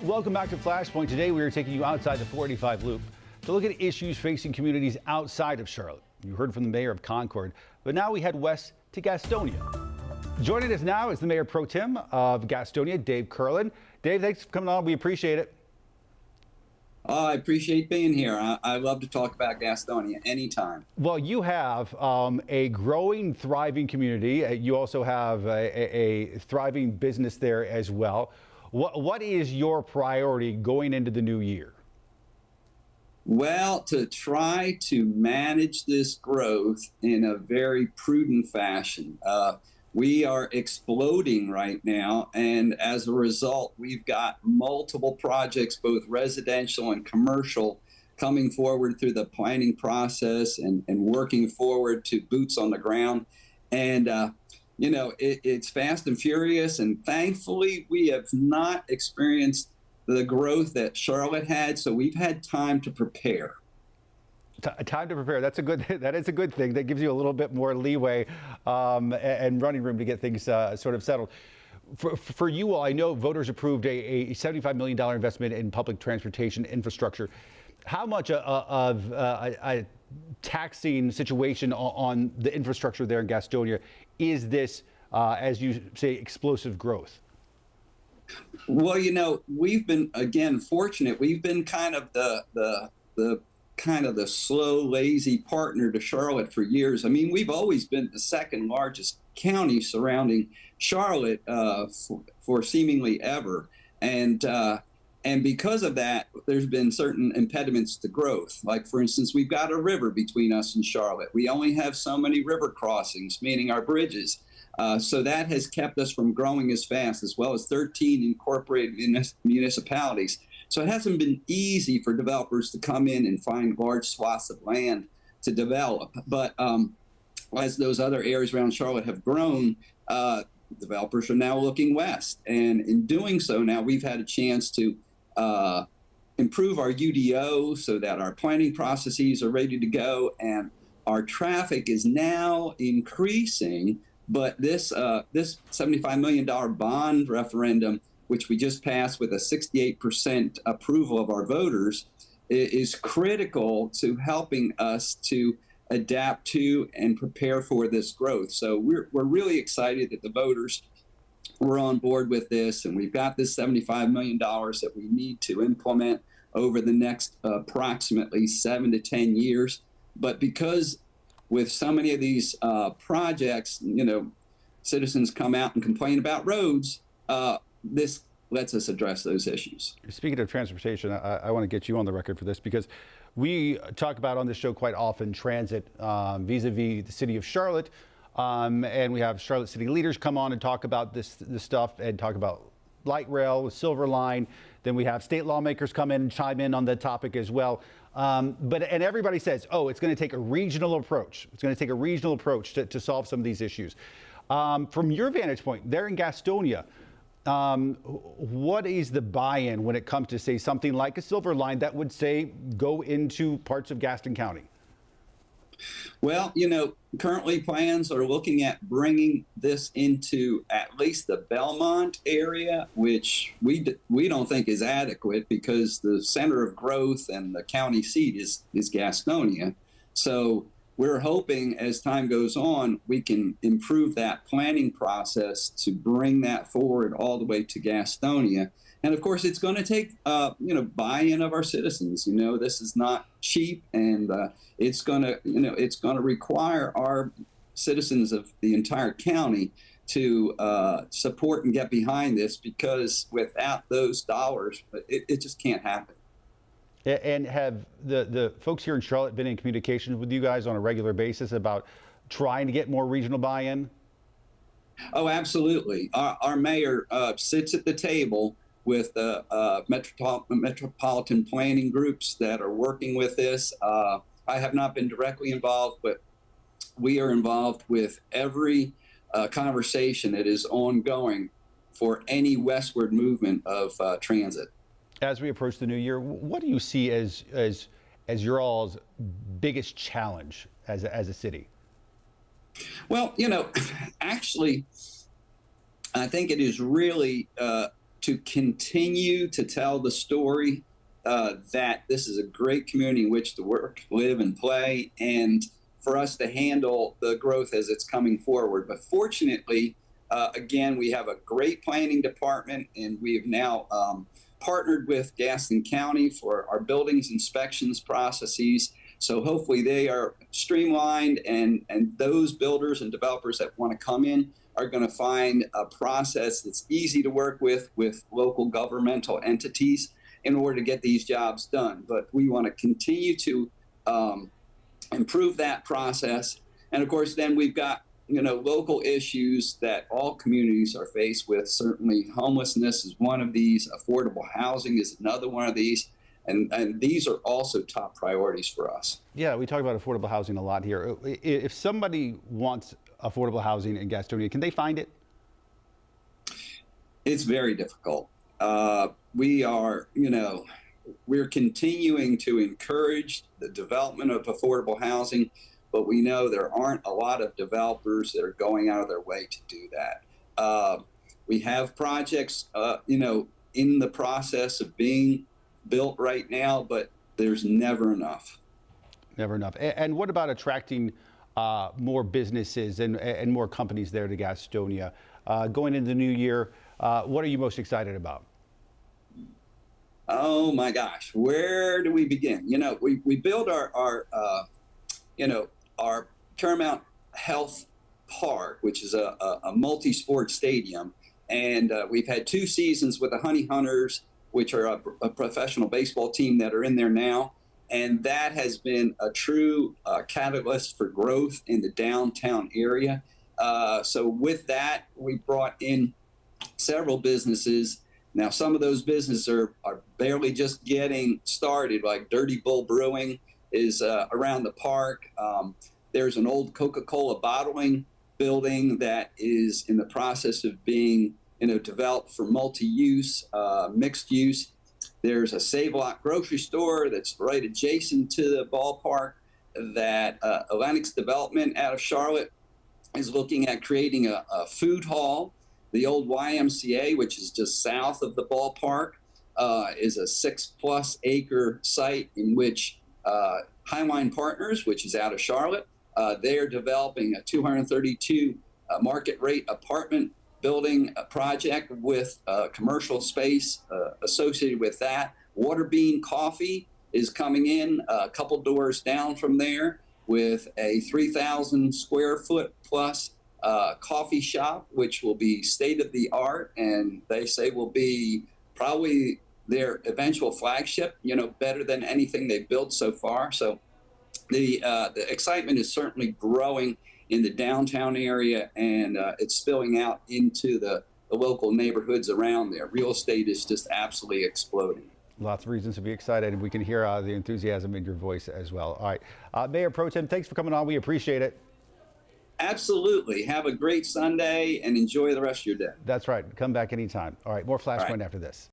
Welcome back to Flashpoint. Today we are taking you outside the 485 loop to look at issues facing communities outside of Charlotte. You heard from the mayor of Concord, but now we head west to Gastonia. Joining us now is the Mayor Pro Tem of Gastonia, Dave Curlin. Dave, thanks for coming on. We appreciate it. I appreciate being here. I love to talk about Gastonia anytime. Well, you have a growing, thriving community. You also have a thriving business there as well. What is your priority going into the new year? Well, to try to manage this growth in a very prudent fashion. We are exploding right now, and as a result, we've got multiple projects, both residential and commercial, coming forward through the planning process and working forward to boots on the ground. And it's fast and furious, and thankfully we have not experienced the growth that Charlotte had, so we've had time to prepare. Time to prepare. That is a good thing. That gives you a little bit more leeway and running room to get things sort of settled. For you all, I know voters approved a $75 million investment in public transportation infrastructure. How much of a taxing situation on the infrastructure there in Gastonia is this, as you say, explosive growth? Well, we've been, again, fortunate. We've been kind of the slow, lazy partner to Charlotte for years. I mean, we've always been the second largest county surrounding Charlotte for seemingly ever. And because of that, there's been certain impediments to growth. Like, for instance, we've got a river between us and Charlotte. We only have so many river crossings, meaning our bridges. So that has kept us from growing as fast, as well as 13 incorporated municipalities. So it hasn't been easy for developers to come in and find large swaths of land to develop. But as those other areas around Charlotte have grown, developers are now looking west. And in doing so, now we've had a chance to improve our UDO so that our planning processes are ready to go, and our traffic is now increasing. But this $75 million bond referendum, which we just passed with a 68% approval of our voters, is critical to helping us to adapt to and prepare for this growth. So we're really excited that the voters were on board with this, and we've got this $75 million that we need to implement over the next approximately 7 to 10 years. But because with so many of these projects, citizens come out and complain about roads, this lets us address those issues. Speaking of transportation, I want to get you on the record for this, because we talk about on this show quite often transit vis-a-vis the city of Charlotte, and we have Charlotte city leaders come on and talk about this stuff and talk about light rail, the Silver Line. Then we have state lawmakers come in and chime in on the topic as well. And everybody says, oh, it's going to take a regional approach. It's going to take a regional approach to solve some of these issues. From your vantage point there in Gastonia, what is the buy-in when it comes to, say, something like a Silver Line that would, say, go into parts of Gaston County? Well, currently plans are looking at bringing this into at least the Belmont area, which we don't think is adequate because the center of growth and the county seat is Gastonia. So we're hoping as time goes on, we can improve that planning process to bring that forward all the way to Gastonia. And of course, it's going to take, buy-in of our citizens. This is not cheap, and it's going to require our citizens of the entire county to support and get behind this, because without those dollars, it just can't happen. And have the folks here in Charlotte been in communication with you guys on a regular basis about trying to get more regional buy-in? Oh, absolutely. Our mayor sits at the table with the metropolitan planning groups that are working with this. I have not been directly involved, but we are involved with every conversation that is ongoing for any westward movement of transit. As we approach the new year, what do you see as your all's biggest challenge as a city? Well, actually, I think it is really to continue to tell the story that this is a great community in which to work, live, and play, and for us to handle the growth as it's coming forward. But fortunately, again, we have a great planning department, and we've now partnered with Gaston County for our buildings inspections processes. So hopefully they are streamlined, and those builders and developers that want to come in are going to find a process that's easy to work with local governmental entities in order to get these jobs done. But we want to continue to improve that process. And of course, then we've got, local issues that all communities are faced with. Certainly homelessness is one of these. Affordable housing is another one of these. And these are also top priorities for us. Yeah, we talk about affordable housing a lot here. If somebody wants affordable housing in Gastonia, can they find it? It's very difficult. We're continuing to encourage the development of affordable housing, but we know there aren't a lot of developers that are going out of their way to do that. We have projects, in the process of being built right now, but there's never enough. Never enough. And what about attracting more businesses and more companies there to Gastonia? Going into the new year, what are you most excited about? Oh my gosh, where do we begin? We build our Paramount Health Park, which is a multi-sport stadium, and we've had 2 seasons with the Honey Hunters, which are a professional baseball team that are in there now. And that has been a true catalyst for growth in the downtown area. So with that, we brought in several businesses. Now, some of those businesses are barely just getting started, like Dirty Bull Brewing is around the park. There's an old Coca-Cola bottling building that is in the process of being developed for multi-use, mixed use. There's a Save-A-Lot grocery store that's right adjacent to the ballpark that Atlantic's Development out of Charlotte is looking at creating a food hall. The old YMCA, which is just south of the ballpark, is a 6+ acre site in which Highline Partners, which is out of Charlotte, they're developing a 232 market rate apartment building a project with commercial space associated with that. Waterbean Coffee is coming in a couple doors down from there with a 3,000 square foot plus coffee shop, which will be state of the art, and they say will be probably their eventual flagship, better than anything they've built so far. So the excitement is certainly growing in the downtown area, and it's spilling out into the local neighborhoods around there. Real estate is just absolutely exploding. Lots of reasons to be excited, and we can hear the enthusiasm in your voice as well. All right, Mayor Pro Tem, thanks for coming on. We appreciate it. Absolutely. Have a great Sunday and enjoy the rest of your day. That's right. Come back anytime. All right, more Flashpoint after this.